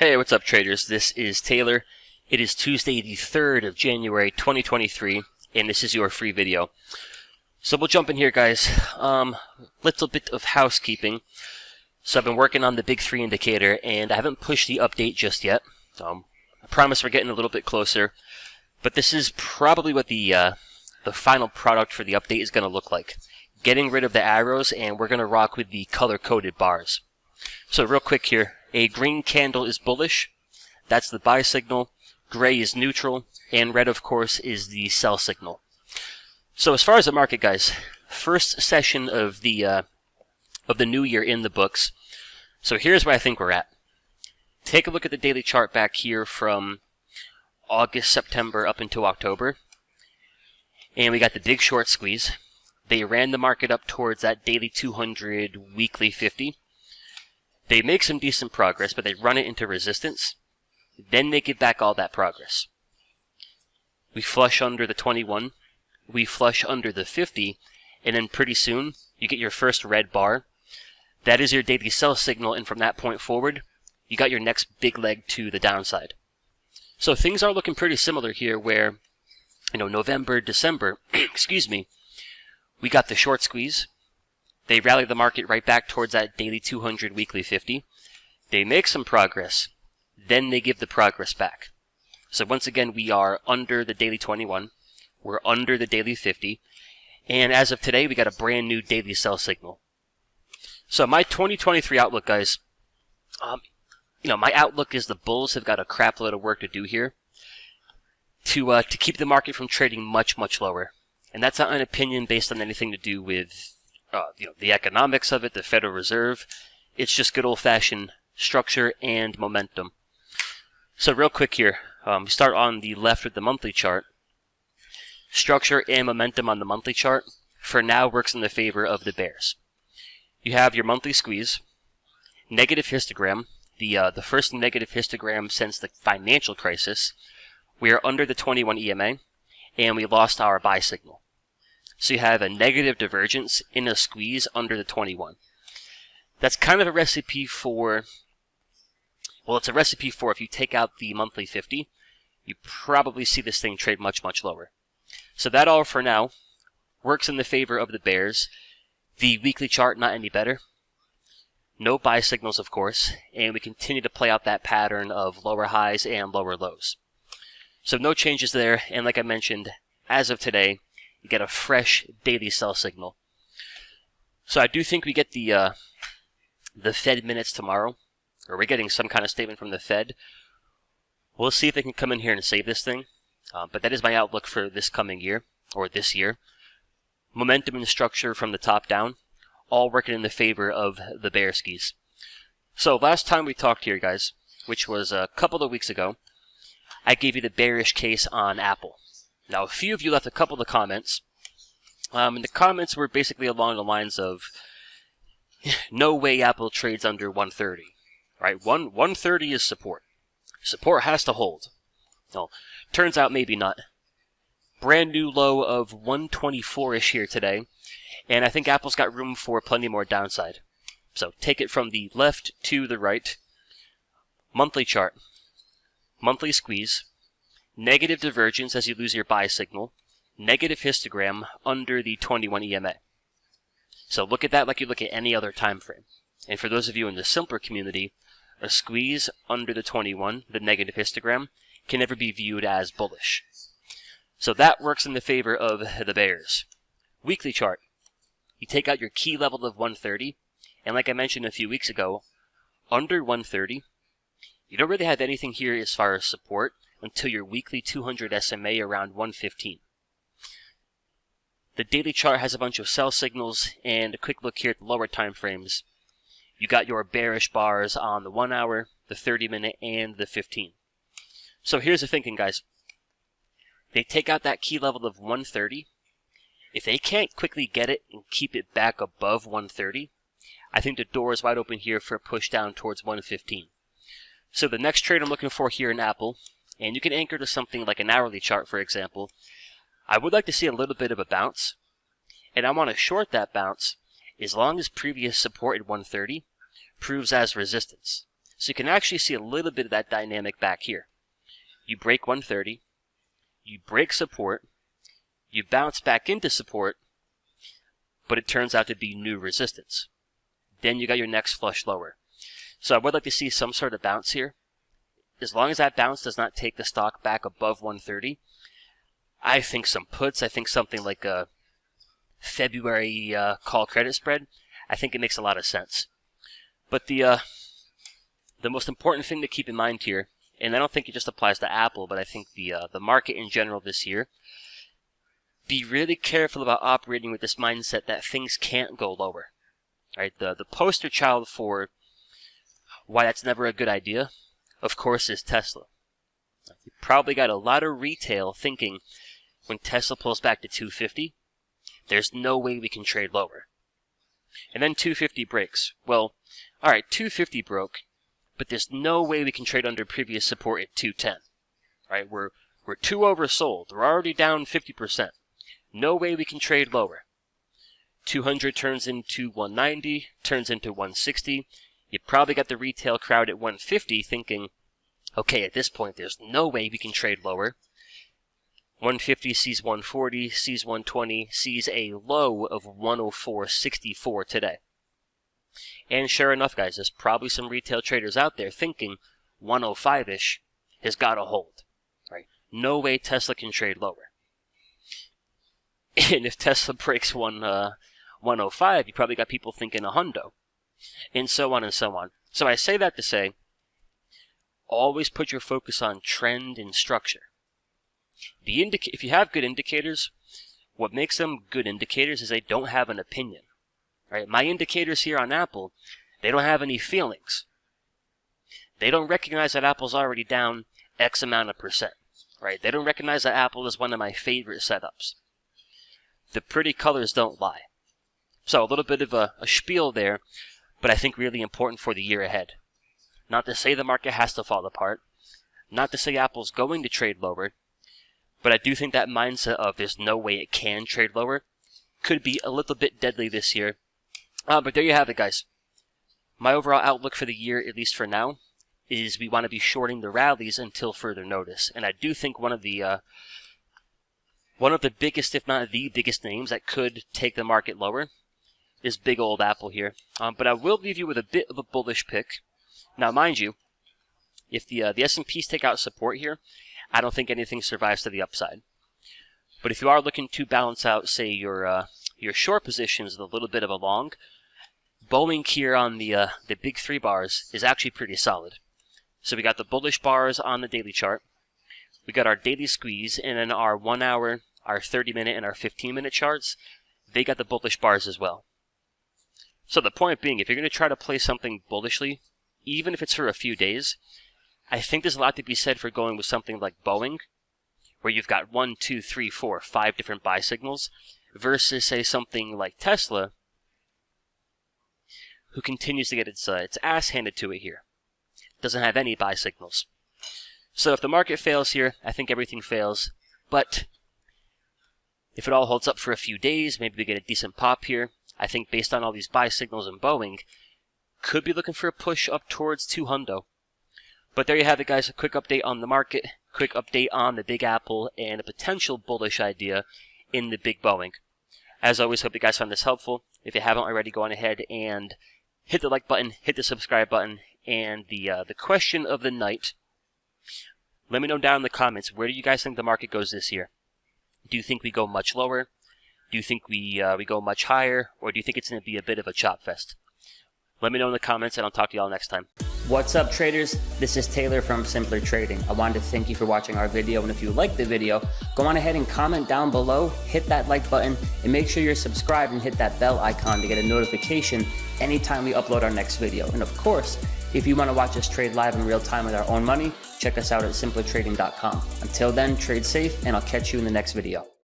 Hey, what's up traders? This is Taylor. It is Tuesday the 3rd of January 2023, and this is your free video. So we'll jump in here, guys. Little bit of housekeeping. So I've been working on the Big 3 indicator, and I haven't pushed the update just yet. I promise we're getting a little bit closer, but this is probably what the final product for the update is going to look like. Getting rid of the arrows, and we're going to rock with the color-coded bars. So real quick here, a green candle is bullish, that's the buy signal, gray is neutral, and red of course is the sell signal. So as far as the market, guys, first session of the new year in the books. So here's where I think we're at. Take a look at the daily chart back here from August, September up until October. And we got the big short squeeze. They ran the market up towards that daily 200 weekly 50. They make some decent progress, but they run it into resistance. Then they give back all that progress. We flush under the 21. We flush under the 50. And then pretty soon, you get your first red bar. That is your daily sell signal, and from that point forward, you got your next big leg to the downside. So things are looking pretty similar here where, November, December, excuse me, we got the short squeeze. They rally the market right back towards that daily 200 weekly 50. They make some progress. Then they give the progress back. So once again, we are under the daily 21. We're under the daily 50. And as of today, we got a brand new daily sell signal. So my 2023 outlook, guys, my outlook is the bulls have got a crap load of work to do here to keep the market from trading much, much lower. And that's not an opinion based on anything to do with the economics of it, the Federal Reserve. It's just good old-fashioned structure and momentum. So real quick here, we start on the left with the monthly chart. Structure and momentum on the monthly chart for now works in the favor of the bears. You have your monthly squeeze, negative histogram, the first negative histogram since the financial crisis. We are under the 21 EMA, and we lost our buy signal. So you have a negative divergence in a squeeze under the 21. That's kind of a recipe for, it's a recipe for if you take out the monthly 50, you probably see this thing trade much, much lower. So that all for now works in the favor of the bears. The weekly chart, not any better. No buy signals, of course, and we continue to play out that pattern of lower highs and lower lows. So no changes there, and like I mentioned, as of today, you get a fresh daily sell signal. So I do think we get the Fed minutes tomorrow, or we're getting some kind of statement from the Fed. We'll see if they can come in here and save this thing. But that is my outlook for this coming year, or this year. Momentum and structure from the top down, all working in the favor of the bear skis. So last time we talked here, guys, which was a couple of weeks ago, I gave you the bearish case on Apple. Now, a few of you left a couple of comments, and the comments were basically along the lines of, no way Apple trades under 130, right? 130 is support. Support has to hold. Well, turns out maybe not. Brand new low of 124-ish here today, and I think Apple's got room for plenty more downside. So take it from the left to the right. Monthly chart. Monthly squeeze. Negative divergence as you lose your buy signal. Negative histogram under the 21 EMA. So look at that like you look at any other time frame. And for those of you in the simpler community, a squeeze under the 21, the negative histogram, can never be viewed as bullish. So that works in the favor of the bears. Weekly chart. You take out your key level of 130, and like I mentioned a few weeks ago, under 130, you don't really have anything here as far as support until your weekly 200 SMA around 115. The daily chart has a bunch of sell signals, and a quick look here at the lower time frames. You got your bearish bars on the 1 hour, the 30-minute, and the 15. So here's the thinking, guys. They take out that key level of 130. If they can't quickly get it and keep it back above 130, I think the door is wide open here for a push down towards 115. So the next trade I'm looking for here in Apple, and you can anchor to something like an hourly chart, for example, I would like to see a little bit of a bounce, and I want to short that bounce as long as previous support at 130 proves as resistance. So you can actually see a little bit of that dynamic back here. You break 130, you break support, you bounce back into support, but it turns out to be new resistance. Then you got your next flush lower. So I would like to see some sort of bounce here. As long as that bounce does not take the stock back above 130, I think some puts, I think something like a February call credit spread, I think it makes a lot of sense. But the most important thing to keep in mind here, and I don't think it just applies to Apple, but I think the market in general this year, be really careful about operating with this mindset that things can't go lower. Right? The poster child for why that's never a good idea, of course, is Tesla. You probably got a lot of retail thinking when Tesla pulls back to 250, there's no way we can trade lower. And then 250 breaks. Well, alright, 250 broke, but there's no way we can trade under previous support at 210. Right? We're too oversold. We're already down 50%. No way we can trade lower. 200 turns into 190, turns into 160. You probably got the retail crowd at 150 thinking, okay, at this point, there's no way we can trade lower. 150 sees 140, sees 120, sees a low of 104.64 today. And sure enough, guys, there's probably some retail traders out there thinking 105-ish has got to hold. Right? No way Tesla can trade lower. And if Tesla breaks 105, you probably got people thinking a hundo. And so on and so on. So I say that to say, always put your focus on trend and structure. If you have good indicators, what makes them good indicators is they don't have an opinion. Right? My indicators here on Apple, they don't have any feelings. They don't recognize that Apple's already down X amount of percent. Right? They don't recognize that Apple is one of my favorite setups. The pretty colors don't lie. So a little bit of a spiel there, but I think really important for the year ahead. Not to say the market has to fall apart. Not to say Apple's going to trade lower. But I do think that mindset of there's no way it can trade lower could be a little bit deadly this year. But there you have it, guys. My overall outlook for the year, at least for now, is we want to be shorting the rallies until further notice. And I do think one of the biggest, if not the biggest names that could take the market lower is big old Apple here. But I will leave you with a bit of a bullish pick. Now, mind you, if the S&Ps take out support here, I don't think anything survives to the upside. But if you are looking to balance out, say, your short positions with a little bit of a long, Boeing here on the big 3 bars is actually pretty solid. So we got the bullish bars on the daily chart. We got our daily squeeze, and then our 1 hour, our 30-minute, and our 15-minute charts, they got the bullish bars as well. So the point being, if you're going to try to play something bullishly, even if it's for a few days, I think there's a lot to be said for going with something like Boeing, where you've got 1, 2, 3, 4, 5 different buy signals, versus, say, something like Tesla, who continues to get its ass handed to it here. Doesn't have any buy signals. So if the market fails here, I think everything fails. But if it all holds up for a few days, maybe we get a decent pop here. I think based on all these buy signals in Boeing, could be looking for a push up towards 200. But there you have it, guys. A quick update on the market, quick update on the Big Apple, and a potential bullish idea in the Big Boeing. As always, hope you guys found this helpful. If you haven't already, go on ahead and hit the like button, hit the subscribe button, and the question of the night. Let me know down in the comments, where do you guys think the market goes this year? Do you think we go much lower? Do you think we go much higher? Or do you think it's going to be a bit of a chop fest? Let me know in the comments, and I'll talk to y'all next time. What's up, traders? This is Taylor from Simpler Trading. I wanted to thank you for watching our video, and if you liked the video, go on ahead and comment down below, hit that like button, and make sure you're subscribed and hit that bell icon to get a notification anytime we upload our next video. And of course, if you want to watch us trade live in real time with our own money, check us out at simplertrading.com. Until then, trade safe, and I'll catch you in the next video.